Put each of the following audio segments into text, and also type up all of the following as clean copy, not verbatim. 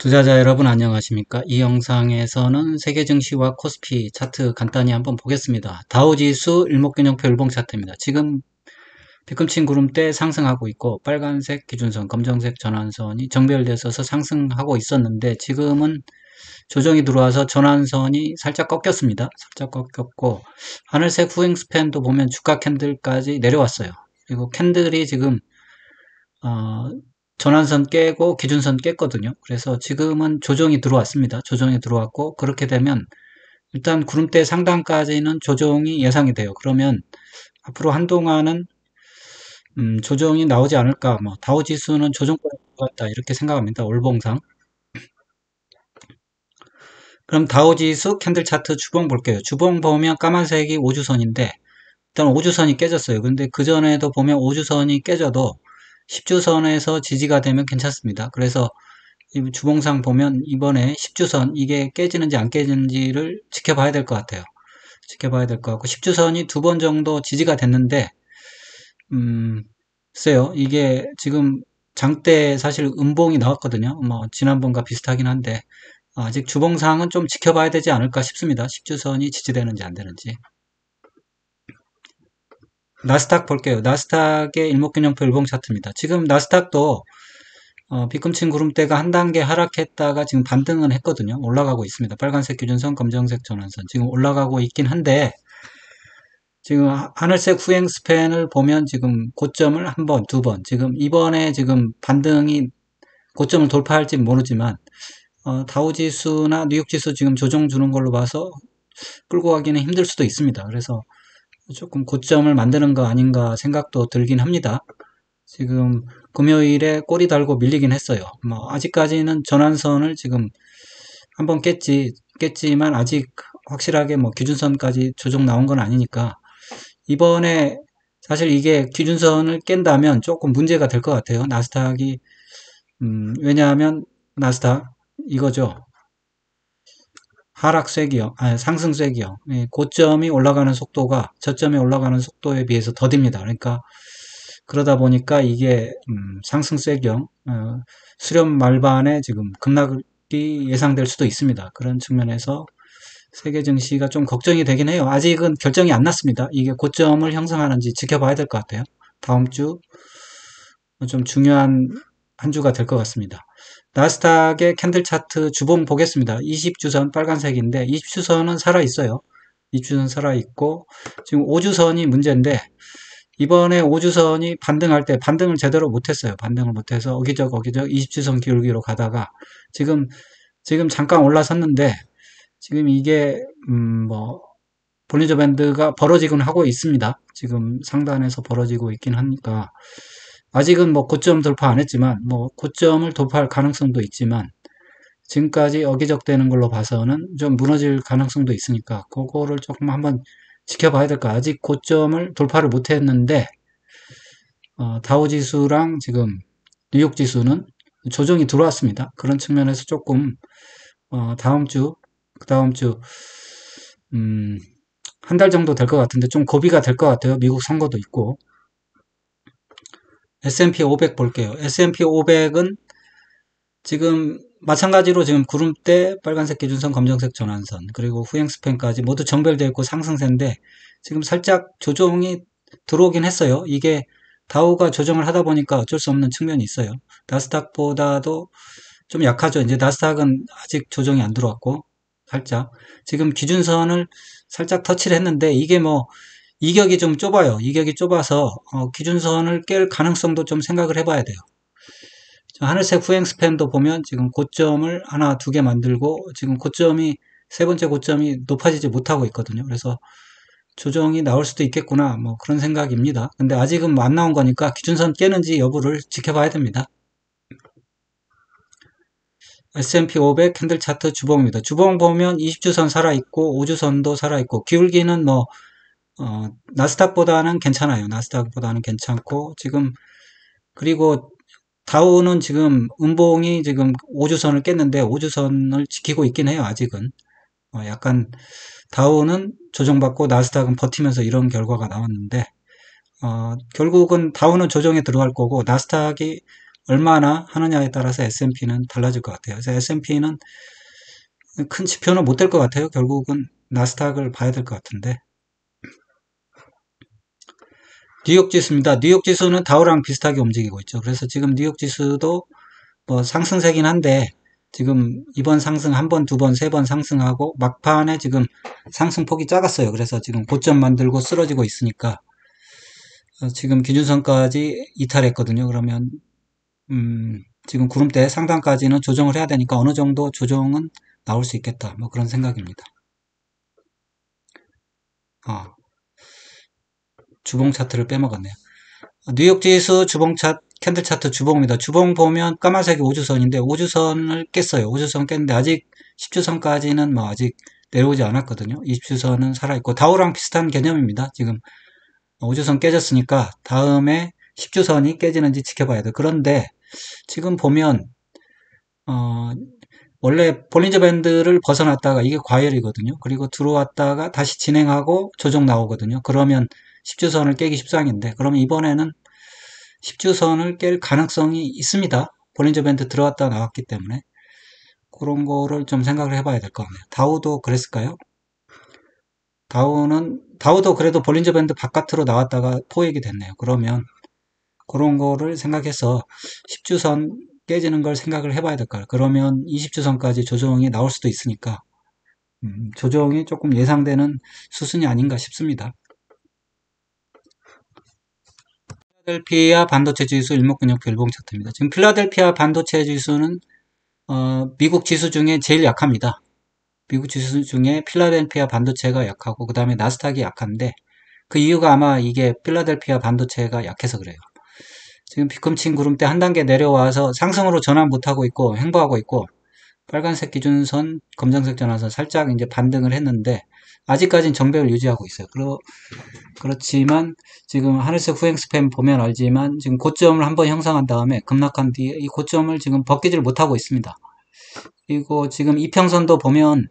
투자자 여러분 안녕하십니까? 이 영상에서는 세계 증시와 코스피 차트 간단히 한번 보겠습니다. 다우지수 일목균형표 일봉 차트입니다. 지금 뒤꿈치 구름대 상승하고 있고 빨간색 기준선, 검정색 전환선이 정별되어 있어서 상승하고 있었는데 지금은 조정이 들어와서 전환선이 살짝 꺾였습니다. 살짝 꺾였고 하늘색 후행 스팬도 보면 주가 캔들까지 내려왔어요. 그리고 캔들이 지금 어, 전환선 깨고 기준선 깼거든요. 그래서 지금은 조정이 들어왔습니다. 조정이 들어왔고 그렇게 되면 일단 구름대 상단까지는 조정이 예상이 돼요. 그러면 앞으로 한동안은 조정이 나오지 않을까. 뭐 다우지수는 조정권에 들어갔다 이렇게 생각합니다. 월봉상. 그럼 다우지수 캔들 차트 주봉 볼게요. 주봉 보면 까만색이 5주선인데 일단 5주선이 깨졌어요. 근데 그 전에도 보면 5주선이 깨져도 10주선에서 지지가 되면 괜찮습니다. 그래서 이 주봉상 보면 이번에 10주선 이게 깨지는지 안 깨지는지를 지켜봐야 될 것 같아요. 지켜봐야 될 것 같고 10주선이 두 번 정도 지지가 됐는데 글쎄요. 이게 지금 장대 사실 음봉이 나왔거든요. 뭐 지난번과 비슷하긴 한데 아직 주봉상은 좀 지켜봐야 되지 않을까 싶습니다. 10주선이 지지되는지 안 되는지. 나스닥 볼게요. 나스닥의 일목균형표 일봉 차트입니다. 지금 나스닥도 비꿈친 구름대가 한 단계 하락했다가 지금 반등은 했거든요. 올라가고 있습니다. 빨간색 기준선, 검정색 전환선. 지금 올라가고 있긴 한데, 지금 하늘색 후행 스팬을 보면 지금 고점을 한 번, 두 번, 지금 이번에 지금 반등이 고점을 돌파할지 모르지만, 다우지수나 뉴욕지수 지금 조정 주는 걸로 봐서 끌고 가기는 힘들 수도 있습니다. 그래서 조금 고점을 만드는 거 아닌가 생각도 들긴 합니다. 지금 금요일에 꼬리 달고 밀리긴 했어요. 뭐 아직까지는 전환선을 지금 한번 깼지만 아직 확실하게 뭐 기준선까지 조정 나온 건 아니니까 이번에 사실 이게 기준선을 깬다면 조금 문제가 될 것 같아요. 나스닥이 왜냐하면 나스닥 이거죠. 하락세기요, 아니 상승세기요. 고점이 올라가는 속도가 저점이 올라가는 속도에 비해서 더딥니다. 그러니까 그러다 보니까 이게 상승세경 수렴 말반에 지금 급락이 예상될 수도 있습니다. 그런 측면에서 세계 증시가 좀 걱정이 되긴 해요. 아직은 결정이 안 났습니다. 이게 고점을 형성하는지 지켜봐야 될 것 같아요. 다음 주 좀 중요한 한 주가 될 것 같습니다. 나스닥의 캔들 차트 주봉 보겠습니다. 20주선 빨간색인데 20주선은 살아있어요. 20주선 살아있고 지금 5주선이 문제인데 이번에 5주선이 반등할 때 반등을 제대로 못했어요. 반등을 못해서 어기적 20주선 기울기로 가다가 지금 잠깐 올라섰는데 지금 이게 뭐 볼린저 밴드가 벌어지곤 하고 있습니다. 지금 상단에서 벌어지고 있긴 하니까 아직은 뭐 고점 돌파 안 했지만 뭐 고점을 돌파할 가능성도 있지만 지금까지 어기적되는 걸로 봐서는 좀 무너질 가능성도 있으니까 그거를 조금 한번 지켜봐야 될까. 아직 고점을 돌파를 못했는데 다우지수랑 지금 뉴욕지수는 조정이 들어왔습니다. 그런 측면에서 조금 다음 주, 그 다음 주 한 달 정도 될 것 같은데 좀 고비가 될 것 같아요. 미국 선거도 있고. S&P 500 볼게요. S&P 500은 지금 마찬가지로 지금 구름대 빨간색 기준선 검정색 전환선 그리고 후행 스팬까지 모두 정별되어 있고 상승세인데 지금 살짝 조정이 들어오긴 했어요. 이게 다우가 조정을 하다 보니까 어쩔 수 없는 측면이 있어요. 나스닥보다도 좀 약하죠. 이제 나스닥은 아직 조정이 안 들어왔고 살짝 지금 기준선을 살짝 터치를 했는데 이게 뭐 이격이 좀 좁아요. 이격이 좁아서 기준선을 깰 가능성도 좀 생각을 해봐야 돼요. 하늘색 후행 스팬도 보면 지금 고점을 하나, 두 개 만들고 지금 고점이 세 번째 고점이 높아지지 못하고 있거든요. 그래서 조정이 나올 수도 있겠구나 뭐 그런 생각입니다. 근데 아직은 뭐 안 나온 거니까 기준선 깨는지 여부를 지켜봐야 됩니다. S&P 500 캔들 차트 주봉입니다. 주봉 보면 20주선 살아있고 5주선도 살아있고 기울기는 뭐 나스닥보다는 괜찮아요. 나스닥보다는 괜찮고 지금 그리고 다우는 지금 음봉이 지금 5주선을 깼는데 5주선을 지키고 있긴 해요. 아직은 약간 다우는 조정받고 나스닥은 버티면서 이런 결과가 나왔는데 결국은 다우는 조정에 들어갈 거고 나스닥이 얼마나 하느냐에 따라서 S&P는 달라질 것 같아요. 그래서 S&P는 큰 지표는 못 될 것 같아요. 결국은 나스닥을 봐야 될 것 같은데. 뉴욕 지수입니다. 뉴욕 지수는 다우랑 비슷하게 움직이고 있죠. 그래서 지금 뉴욕 지수도 뭐 상승세긴 한데 지금 이번 상승 한 번, 두 번, 세 번 상승하고 막판에 지금 상승폭이 작았어요. 그래서 지금 고점 만들고 쓰러지고 있으니까 지금 기준선까지 이탈했거든요. 그러면 지금 구름대 상단까지는 조정을 해야 되니까 어느 정도 조정은 나올 수 있겠다. 뭐 그런 생각입니다. 주봉 차트를 빼먹었네요. 뉴욕 지수 주봉 차 캔들 차트 주봉입니다. 주봉 보면 까만색이 5주선인데 5주선을 깼어요. 5주선 깼는데 아직 10주선까지는 뭐 아직 내려오지 않았거든요. 20주선은 살아있고 다우랑 비슷한 개념입니다. 지금 5주선 깨졌으니까 다음에 10주선이 깨지는지 지켜봐야 돼요. 그런데 지금 보면 원래 볼린저 밴드를 벗어났다가 이게 과열이거든요. 그리고 들어왔다가 다시 진행하고 조정 나오거든요. 그러면 10주선을 깨기 십상인데 그러면 이번에는 10주선을 깰 가능성이 있습니다. 볼린저 밴드 들어왔다 나왔기 때문에 그런 거를 좀 생각을 해봐야 될 것 같네요. 다우도 그랬을까요? 다우도 그래도 볼린저 밴드 바깥으로 나왔다가 포획이 됐네요. 그러면 그런 거를 생각해서 10주선 깨지는 걸 생각을 해봐야 될 거예요. 그러면 20주선까지 조정이 나올 수도 있으니까 조정이 조금 예상되는 수순이 아닌가 싶습니다. 필라델피아 반도체 지수 일목균형표 일봉 차트입니다. 지금 필라델피아 반도체 지수는 미국 지수 중에 제일 약합니다. 미국 지수 중에 필라델피아 반도체가 약하고 그 다음에 나스닥이 약한데 그 이유가 아마 이게 필라델피아 반도체가 약해서 그래요. 지금 비꿈친 구름대 한 단계 내려와서 상승으로 전환 못하고 있고 횡보하고 있고 빨간색 기준선, 검정색 전환선 살짝 이제 반등을 했는데 아직까지는 정배를 유지하고 있어요. 그렇지만 지금 하늘색 후행 스팸 보면 알지만 지금 고점을 한번 형성한 다음에 급락한 뒤에 이 고점을 지금 벗기질 못하고 있습니다. 그리고 지금 이평선도 보면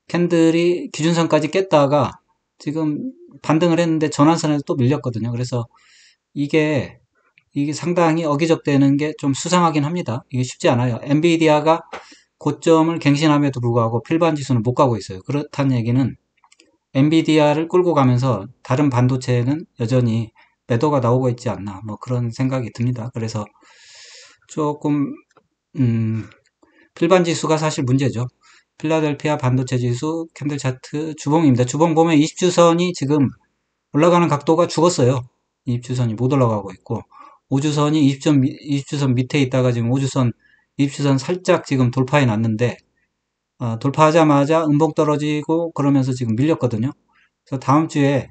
캔들이 기준선까지 깼다가 지금 반등을 했는데 전환선에서 또 밀렸거든요. 그래서 이게 상당히 어기적되는 게 좀 수상하긴 합니다. 이게 쉽지 않아요. 엔비디아가 고점을 갱신함에도 불구하고 필반 지수는 못 가고 있어요. 그렇다는 얘기는 엔비디아를 끌고 가면서 다른 반도체는 여전히 매도가 나오고 있지 않나 뭐 그런 생각이 듭니다. 그래서 조금 필반 지수가 사실 문제죠. 필라델피아 반도체 지수 캔들 차트 주봉입니다. 주봉 보면 20주선이 지금 올라가는 각도가 죽었어요. 20주선이 못 올라가고 있고 5주선이 20주선 밑에 있다가 지금 5주선 20주선 살짝 지금 돌파해 놨는데 돌파하자마자 음봉 떨어지고 그러면서 지금 밀렸거든요. 그래서 다음 주에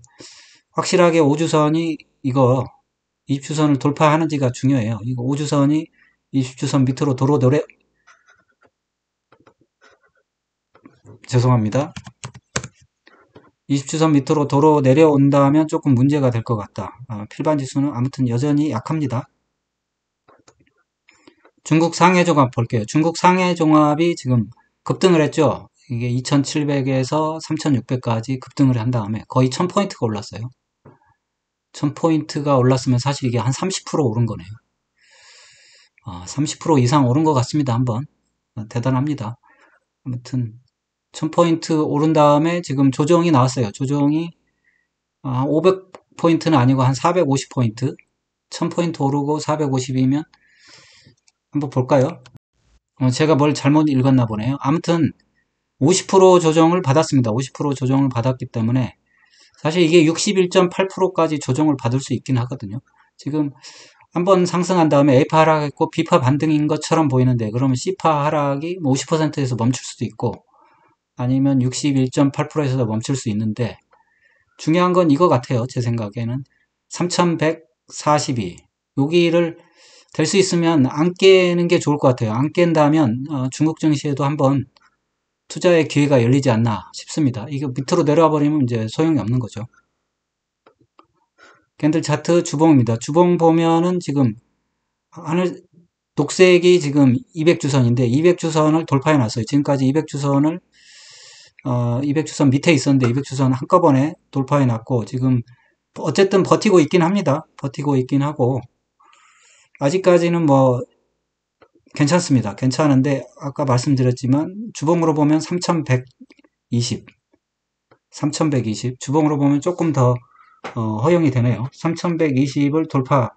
확실하게 5주선이 이거 20주선을 돌파하는지가 중요해요. 이거 5주선이 20주선 밑으로 죄송합니다. 20주선 밑으로 도로 내려온다면 조금 문제가 될 것 같다. 필반 지수는 아무튼 여전히 약합니다. 중국 상해 종합 볼게요. 중국 상해 종합이 지금 급등을 했죠. 이게 2700에서 3600까지 급등을 한 다음에 거의 1000포인트가 올랐어요. 1000포인트가 올랐으면 사실 이게 한 30% 오른 거네요. 30% 이상 오른 것 같습니다. 한번. 대단합니다. 아무튼 1000포인트 오른 다음에 지금 조정이 나왔어요. 조정이 500포인트는 아니고 한 450포인트 1000포인트 오르고 450이면 한번 볼까요? 제가 뭘 잘못 읽었나 보네요. 아무튼 50% 조정을 받았습니다. 50% 조정을 받았기 때문에 사실 이게 61.8%까지 조정을 받을 수 있긴 하거든요. 지금 한번 상승한 다음에 A파 하락했고 B파 반등인 것처럼 보이는데 그러면 C파 하락이 50%에서 멈출 수도 있고 아니면 61.8%에서 멈출 수 있는데 중요한 건 이거 같아요. 제 생각에는 3142 여기를 될 수 있으면 안 깨는 게 좋을 것 같아요. 안 깬다면 중국 증시에도 한번 투자의 기회가 열리지 않나 싶습니다. 이거 밑으로 내려와 버리면 이제 소용이 없는 거죠. 캔들 차트 주봉입니다. 주봉 보면은 지금 하늘 녹색이 지금 200주선인데 200주선을 돌파해 놨어요. 지금까지 200주선을 200주선 밑에 있었는데 200주선 한꺼번에 돌파해 놨고 지금 어쨌든 버티고 있긴 합니다. 버티고 있긴 하고 아직까지는 뭐 괜찮습니다. 괜찮은데 아까 말씀드렸지만 주봉으로 보면 3120, 3120 주봉으로 보면 조금 더 허용이 되네요. 3120을 돌파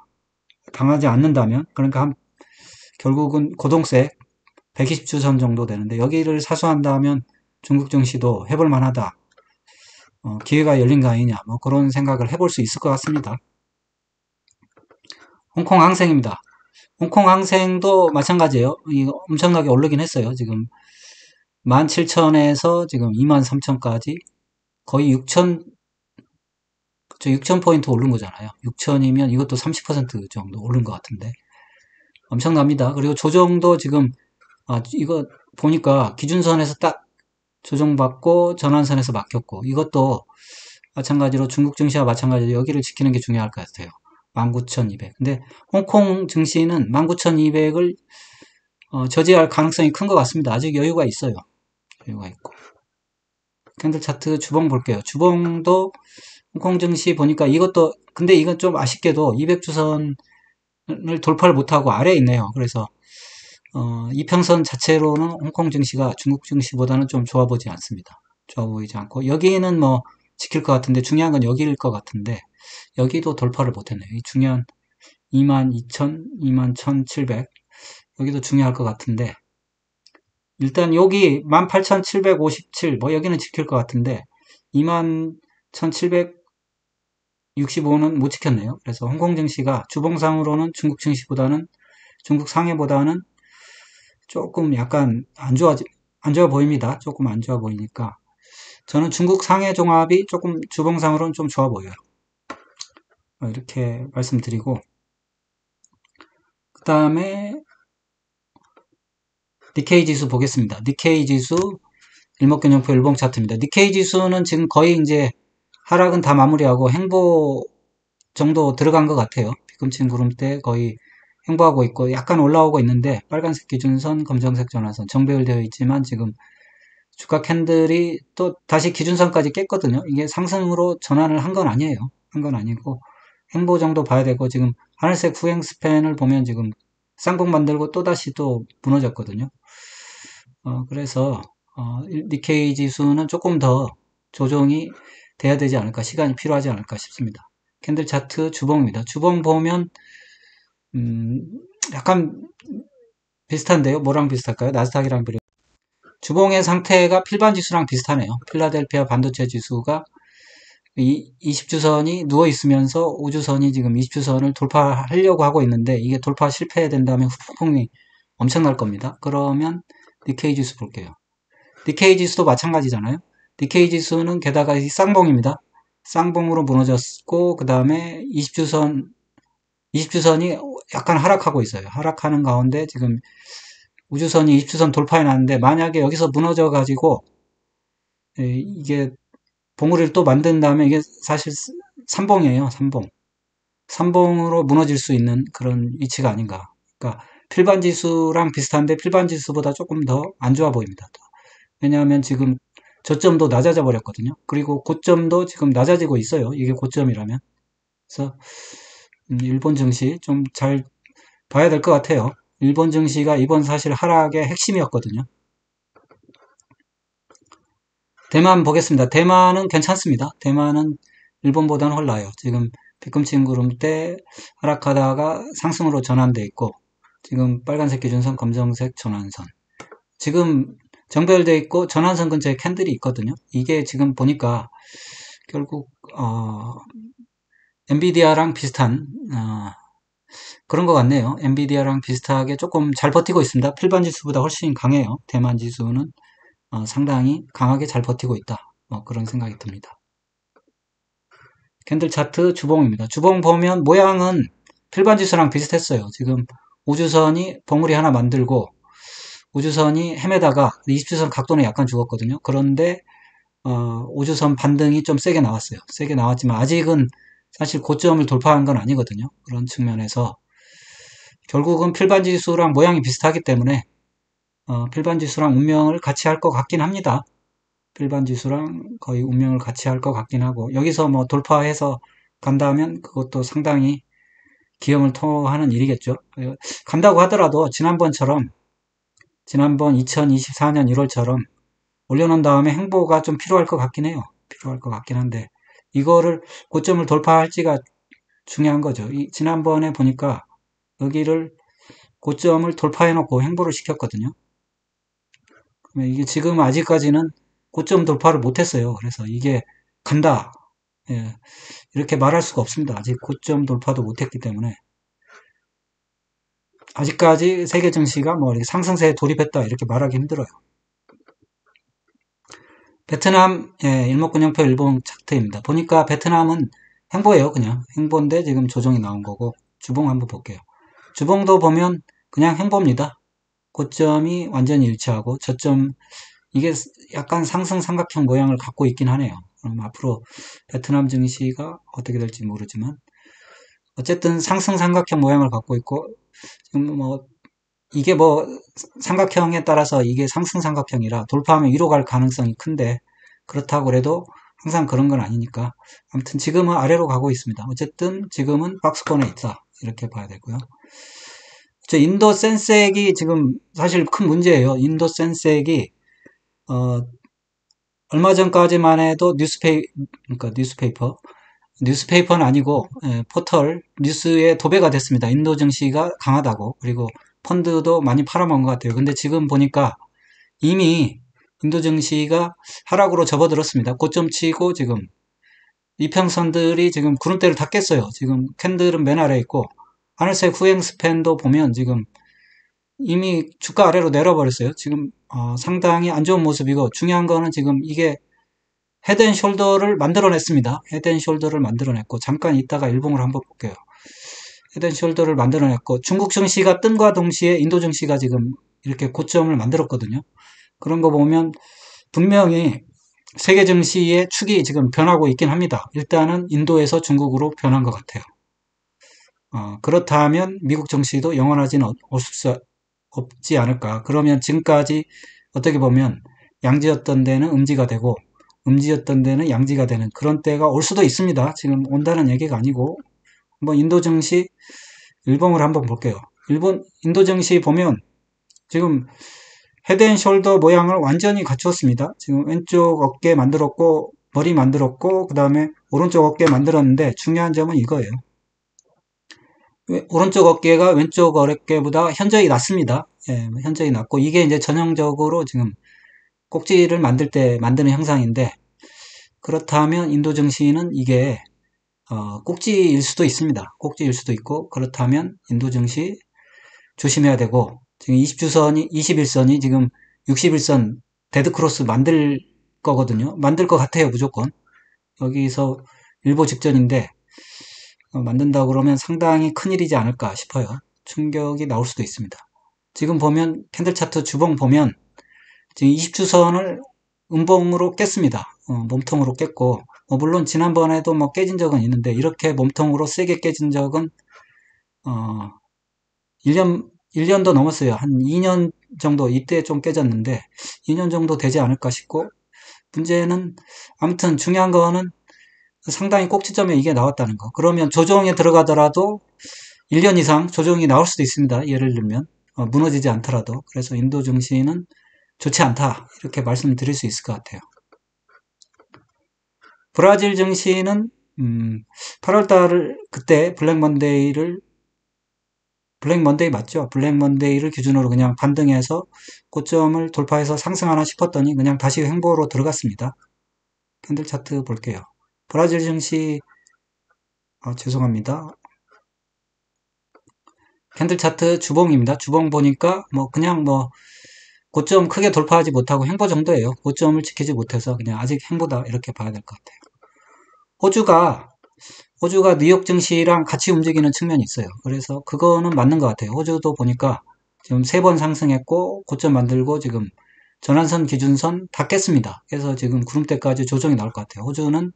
당하지 않는다면 그러니까 결국은 고동색 120주 선 정도 되는데 여기를 사수한다면 중국 증시도 해볼 만하다. 기회가 열린 거 아니냐 뭐 그런 생각을 해볼 수 있을 것 같습니다. 홍콩 항생입니다. 홍콩 항생도 마찬가지예요. 이거 엄청나게 오르긴 했어요. 지금 17,000에서 지금 23,000까지 거의 6,000, 그쵸, 6,000포인트 오른 거잖아요. 6,000이면 이것도 30% 정도 오른 것 같은데 엄청납니다. 그리고 조정도 지금 이거 보니까 기준선에서 딱 조정받고 전환선에서 막혔고 이것도 마찬가지로 중국 증시와 마찬가지로 여기를 지키는 게 중요할 것 같아요. 19,200. 근데 홍콩 증시는 19,200을 저지할 가능성이 큰 것 같습니다. 아직 여유가 있어요. 여유가 있고. 캔들 차트 주봉 볼게요. 주봉도 홍콩 증시 보니까 이것도 근데 이건 좀 아쉽게도 200주선을 돌파를 못하고 아래에 있네요. 그래서 이평선 자체로는 홍콩 증시가 중국 증시보다는 좀 좋아 보지 않습니다. 좋아 보이지 않고 여기는 뭐 지킬 것 같은데 중요한 건 여기일 것 같은데 여기도 돌파를 못했네요. 이 중요한 22,000, 21,700 여기도 중요할 것 같은데 일단 여기 18,757 뭐 여기는 지킬 것 같은데 21,765는 못 지켰네요. 그래서 홍콩 증시가 주봉상으로는 중국 증시보다는 중국 상해보다는 조금 약간 안 좋아 보입니다. 조금 안 좋아 보이니까 저는 중국 상해 종합이 조금 주봉상으로는 좀 좋아 보여요. 이렇게 말씀드리고 그 다음에 니케이 지수 보겠습니다. 니케이 지수 일목균형표 일봉 차트입니다. 니케이 지수는 지금 거의 이제 하락은 다 마무리하고 행보 정도 들어간 것 같아요. 뒤꿈치 구름대 거의 행보하고 있고 약간 올라오고 있는데 빨간색 기준선, 검정색 전환선 정배열되어 있지만 지금 주가 캔들이 또 다시 기준선까지 깼거든요. 이게 상승으로 전환을 한 건 아니에요. 한 건 아니고 행보 정도 봐야 되고 지금 하늘색 후행 스팬을 보면 지금 쌍봉 만들고 또다시 또 무너졌거든요. 그래서 니케이 지수는 조금 더 조정이 돼야 되지 않을까, 시간이 필요하지 않을까 싶습니다. 캔들 차트 주봉입니다. 주봉 보면 약간 비슷한데요. 뭐랑 비슷할까요? 나스닥이랑 비례. 주봉의 상태가 필반 지수랑 비슷하네요. 필라델피아 반도체 지수가 20주선이 누워 있으면서 5주선이 지금 20주선을 돌파하려고 하고 있는데 이게 돌파 실패된다면 후폭풍이 엄청날 겁니다. 그러면 니케이 지수 볼게요. 니케이 지수도 마찬가지잖아요. 니케이 지수는 게다가 쌍봉입니다. 쌍봉으로 무너졌고 그 다음에 20주선이 약간 하락하고 있어요. 하락하는 가운데 지금 우주선이 20주선 돌파해 놨는데 만약에 여기서 무너져 가지고 이게 봉우리를 또 만든다면 이게 사실 3봉이에요. 3봉. 3봉으로 무너질 수 있는 그런 위치가 아닌가. 그러니까 필반 지수랑 비슷한데 필반 지수보다 조금 더 안 좋아 보입니다. 왜냐하면 지금 저점도 낮아져 버렸거든요. 그리고 고점도 지금 낮아지고 있어요. 이게 고점이라면. 그래서 일본 증시 좀 잘 봐야 될 것 같아요. 일본 증시가 이번 사실 하락의 핵심이었거든요. 대만 보겠습니다. 대만은 괜찮습니다. 대만은 일본보다는 훨 나아요. 지금 뒤꿈치 구름대 하락하다가 상승으로 전환돼 있고 지금 빨간색 기준선, 검정색 전환선. 지금 정배열돼 있고 전환선 근처에 캔들이 있거든요. 이게 지금 보니까 결국 엔비디아랑 비슷한 그런 것 같네요. 엔비디아랑 비슷하게 조금 잘 버티고 있습니다. 필반 지수보다 훨씬 강해요. 대만 지수는 상당히 강하게 잘 버티고 있다. 그런 생각이 듭니다. 캔들 차트 주봉입니다. 주봉 보면 모양은 필반 지수랑 비슷했어요. 지금 우주선이 봉우리 하나 만들고 우주선이 헤매다가 20주선 각도는 약간 죽었거든요. 그런데 우주선 반등이 좀 세게 나왔어요. 세게 나왔지만 아직은 사실 고점을 돌파한 건 아니거든요. 그런 측면에서 결국은 필반 지수랑 모양이 비슷하기 때문에 필반 지수랑 운명을 같이 할 것 같긴 합니다. 필반 지수랑 거의 운명을 같이 할 것 같긴 하고 여기서 뭐 돌파해서 간다면 그것도 상당히 기염을 토하는 일이겠죠. 간다고 하더라도 지난번 2024년 1월처럼 올려놓은 다음에 행보가 좀 필요할 것 같긴 해요. 필요할 것 같긴 한데 이거를 고점을 돌파할지가 중요한 거죠. 지난번에 보니까 여기를 고점을 돌파해놓고 행보를 시켰거든요. 이게 지금 아직까지는 고점 돌파를 못했어요. 그래서 이게 간다. 예, 이렇게 말할 수가 없습니다. 아직 고점 돌파도 못했기 때문에 아직까지 세계 증시가 뭐 상승세에 돌입했다 이렇게 말하기 힘들어요. 베트남 일목균형표 일봉 차트입니다. 보니까 베트남은 행보예요. 그냥 행보인데 지금 조정이 나온 거고 주봉 한번 볼게요. 주봉도 보면 그냥 행보입니다. 고점이 완전히 일치하고 저점 이게 약간 상승 삼각형 모양을 갖고 있긴 하네요. 그럼 앞으로 베트남 증시가 어떻게 될지 모르지만 어쨌든 상승 삼각형 모양을 갖고 있고 지금 뭐 이게 뭐 삼각형에 따라서 이게 상승 삼각형이라 돌파하면 위로 갈 가능성이 큰데 그렇다고 해도 항상 그런 건 아니니까 아무튼 지금은 아래로 가고 있습니다. 어쨌든 지금은 박스권에 있다 이렇게 봐야 되고요. 인도 센섹이 지금 사실 큰 문제예요. 인도 센섹이 어, 얼마 전까지만 해도 그러니까 뉴스페이퍼는 아니고 포털 뉴스에 도배가 됐습니다. 인도 증시가 강하다고. 그리고 펀드도 많이 팔아먹은 것 같아요. 근데 지금 보니까 이미 인도 증시가 하락으로 접어들었습니다. 고점 치고 지금 이평선들이 지금 구름대를 다 깼어요. 지금 캔들은 맨 아래에 있고 하늘색 후행 스팬도 보면 지금 이미 주가 아래로 내려버렸어요. 지금 상당히 안 좋은 모습이고 중요한 거는 지금 이게 헤드앤숄더를 만들어냈습니다. 헤드앤숄더를 만들어냈고 잠깐 이따가 일봉을 한번 볼게요. 헤드앤숄더를 만들어냈고 중국 증시가 뜸과 동시에 인도 증시가 지금 이렇게 고점을 만들었거든요. 그런 거 보면 분명히 세계 증시의 축이 지금 변하고 있긴 합니다. 일단은 인도에서 중국으로 변한 것 같아요. 그렇다면 미국 증시도 영원하지는 없지 않을까. 그러면 지금까지 어떻게 보면 양지였던 데는 음지가 되고 음지였던 데는 양지가 되는 그런 때가 올 수도 있습니다. 지금 온다는 얘기가 아니고 한번 인도 증시 일봉을 한번 볼게요. 인도 증시 보면 지금 헤드앤숄더 모양을 완전히 갖추었습니다. 지금 왼쪽 어깨 만들었고 머리 만들었고 그 다음에 오른쪽 어깨 만들었는데 중요한 점은 이거예요. 오른쪽 어깨가 왼쪽 어깨보다 현저히 낮습니다. 현저히 낮고 이게 이제 전형적으로 지금 꼭지를 만들 때 만드는 형상인데 그렇다면 인도 증시는 이게 꼭지일 수도 있습니다. 꼭지일 수도 있고 그렇다면 인도 증시 조심해야 되고 지금 21선이 지금 61선 데드크로스 만들 거거든요. 만들 것 같아요. 무조건. 여기서 일보 직전인데 만든다고 그러면 상당히 큰일이지 않을까 싶어요. 충격이 나올 수도 있습니다. 지금 보면 캔들 차트 주봉 보면 지금 20주선을 음봉으로 깼습니다. 몸통으로 깼고 물론 지난번에도 뭐 깨진 적은 있는데 이렇게 몸통으로 세게 깨진 적은 1년도 넘었어요. 한 2년 정도 이때 좀 깨졌는데 2년 정도 되지 않을까 싶고 문제는 아무튼 중요한 거는 상당히 꼭지점에 이게 나왔다는 거. 그러면 조정에 들어가더라도 1년 이상 조정이 나올 수도 있습니다. 예를 들면 무너지지 않더라도. 그래서 인도 증시는 좋지 않다. 이렇게 말씀드릴 수 있을 것 같아요. 브라질 증시는 8월달 그때 블랙 먼데이 맞죠? 블랙 먼데이를 기준으로 그냥 반등해서 고점을 돌파해서 상승하나 싶었더니 그냥 다시 횡보로 들어갔습니다. 캔들 차트 볼게요. 브라질 증시 죄송합니다. 캔들 차트 주봉입니다. 주봉 보니까 그냥 고점 크게 돌파하지 못하고 횡보 정도예요. 고점을 지키지 못해서 그냥 아직 횡보다 이렇게 봐야 될 것 같아요. 호주가 뉴욕 증시랑 같이 움직이는 측면이 있어요. 그래서 그거는 맞는 것 같아요. 호주도 보니까 지금 3번 상승했고 고점 만들고 지금 전환선 기준선 다 깼습니다. 그래서 지금 구름대까지 조정이 나올 것 같아요. 호주는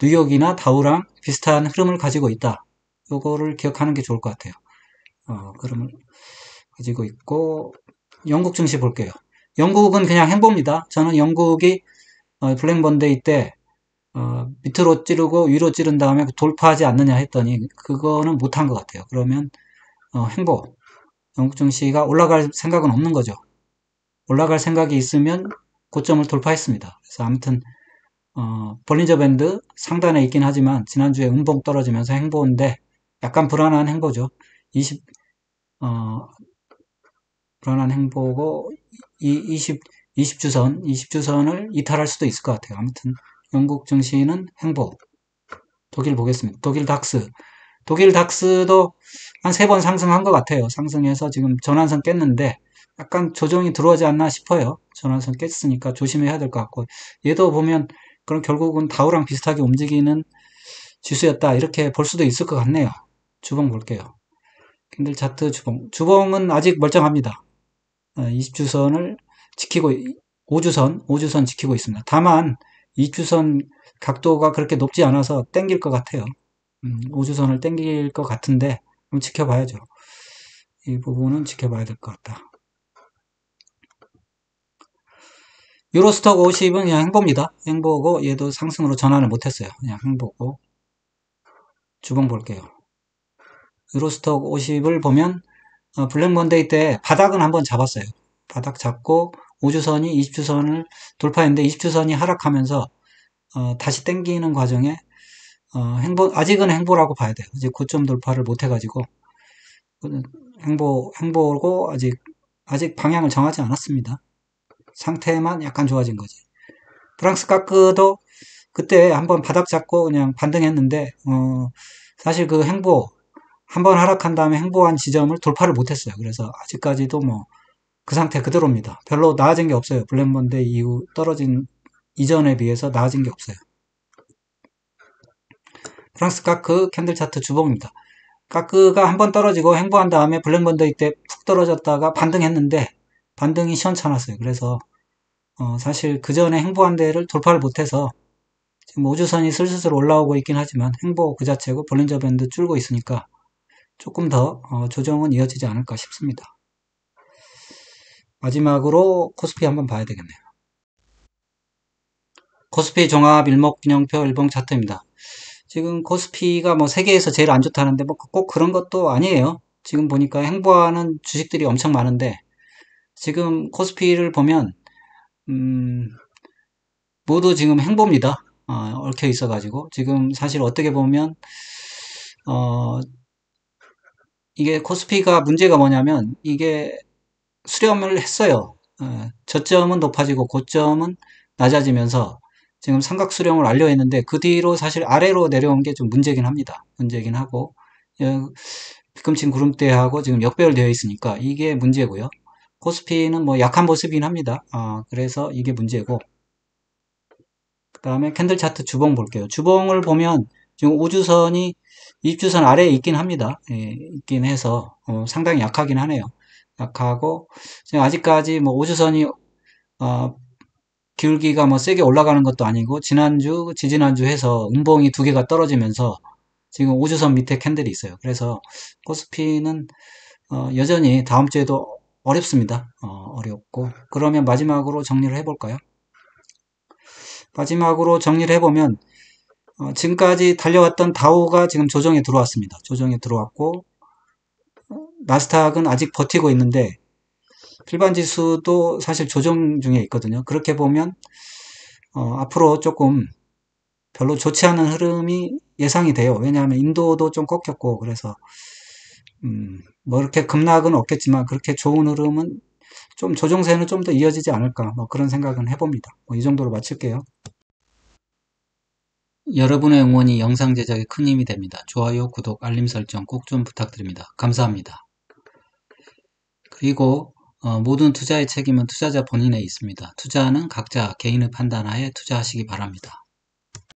뉴욕이나 다우랑 비슷한 흐름을 가지고 있다. 요거를 기억하는 게 좋을 것 같아요. 흐름을 가지고 있고 영국 증시 볼게요. 영국은 그냥 행보입니다. 저는 영국이 블랙 먼데이 때 밑으로 찌르고 위로 찌른 다음에 돌파하지 않느냐 했더니 그거는 못한 것 같아요. 그러면 행보 영국 증시가 올라갈 생각은 없는 거죠. 올라갈 생각이 있으면 고점을 돌파했습니다. 그래서 아무튼 볼린저 밴드 상단에 있긴 하지만 지난주에 음봉 떨어지면서 행보인데 약간 불안한 행보죠. 20 불안한 행보고 20주선을 이탈할 수도 있을 것 같아요. 아무튼 영국 증시는 행보. 독일 보겠습니다. 독일 닥스도 한 3번 상승한 것 같아요. 상승해서 지금 전환선 깼는데 약간 조정이 들어오지 않나 싶어요. 전환선 깼으니까 조심해야 될 것 같고 얘도 보면 그럼 결국은 다우랑 비슷하게 움직이는 지수였다 이렇게 볼 수도 있을 것 같네요. 주봉 볼게요. 캔들 차트 주봉은 아직 멀쩡합니다. 20주선을 지키고 5주선 지키고 있습니다. 다만 2주선 각도가 그렇게 높지 않아서 땡길 것 같아요. 5주선을 땡길 것 같은데 한번 지켜봐야죠. 이 부분은 지켜봐야 될 것 같다. 유로스톡 50은 그냥 행보입니다. 행보고 얘도 상승으로 전환을 못했어요. 그냥 행보고 주봉 볼게요. 유로스톡 50을 보면 블랙 먼데이 때 바닥은 한번 잡았어요. 바닥 잡고 5주선이 20주선을 돌파했는데 20주선이 하락하면서 다시 땡기는 과정에 아직은 행보라고 봐야 돼요. 이제 고점 돌파를 못 해가지고 행보고 아직 방향을 정하지 않았습니다. 상태만 약간 좋아진 거지. 프랑스 까크도 그때 한번 바닥 잡고 그냥 반등했는데 사실 그 한번 하락한 다음에 행보한 지점을 돌파를 못했어요. 그래서 아직까지도 뭐 그 상태 그대로입니다. 별로 나아진 게 없어요. 블랙먼데이 이후 떨어진 이전에 비해서 나아진 게 없어요. 프랑스 까크 캔들 차트 주봉입니다. 까크가 한번 떨어지고 행보한 다음에 블랙먼데이 때 푹 떨어졌다가 반등했는데 반등이 시원찮았어요. 그래서 사실 그 전에 행보한 데를 돌파를 못해서 지금 5주선이 슬슬 올라오고 있긴 하지만 행보 그 자체고 볼린저 밴드 줄고 있으니까 조금 더 조정은 이어지지 않을까 싶습니다. 마지막으로 코스피 한번 봐야 되겠네요. 코스피 종합 일목균형표 일봉 차트입니다. 지금 코스피가 뭐 세계에서 제일 안 좋다는데 뭐 꼭 그런 것도 아니에요. 지금 보니까 행보하는 주식들이 엄청 많은데 지금 코스피를 보면 모두 지금 행보입니다. 얽혀 있어가지고 지금 사실 어떻게 보면 이게 코스피가 문제가 뭐냐면 이게 수렴을 했어요. 저점은 높아지고 고점은 낮아지면서 지금 삼각 수렴을 완료했는데 그 뒤로 사실 아래로 내려온 게 좀 문제긴 합니다. 문제긴 하고 뒤꿈치 구름대하고 지금 역배열되어 있으니까 이게 문제고요. 코스피는 뭐 약한 모습이긴 합니다. 그래서 이게 문제고 그 다음에 캔들 차트 주봉 볼게요. 주봉을 보면 지금 5주선이 20주선 아래에 있긴 합니다. 있긴 해서 상당히 약하긴 하네요. 약하고 지금 아직까지 뭐 5주선이 기울기가 뭐 세게 올라가는 것도 아니고 지난주, 지지난주 해서 음봉이 두 개가 떨어지면서 지금 5주선 밑에 캔들이 있어요. 그래서 코스피는 여전히 다음 주에도 어렵습니다. 어렵고 그러면 마지막으로 정리를 해볼까요? 마지막으로 정리를 해보면 지금까지 달려왔던 다우가 지금 조정에 들어왔습니다. 조정에 들어왔고 나스닥은 아직 버티고 있는데 필반 지수도 사실 조정 중에 있거든요. 그렇게 보면 앞으로 조금 별로 좋지 않은 흐름이 예상이 돼요. 왜냐하면 인도도 좀 꺾였고 그래서 뭐 이렇게 급락은 없겠지만 그렇게 좋은 흐름은 좀 조정세는 좀 더 이어지지 않을까 뭐 그런 생각은 해봅니다. 이 정도로 마칠게요. 여러분의 응원이 영상 제작에 큰 힘이 됩니다. 좋아요, 구독, 알림 설정 꼭 좀 부탁드립니다. 감사합니다. 그리고 모든 투자의 책임은 투자자 본인에 있습니다. 투자는 각자 개인의 판단하에 투자하시기 바랍니다.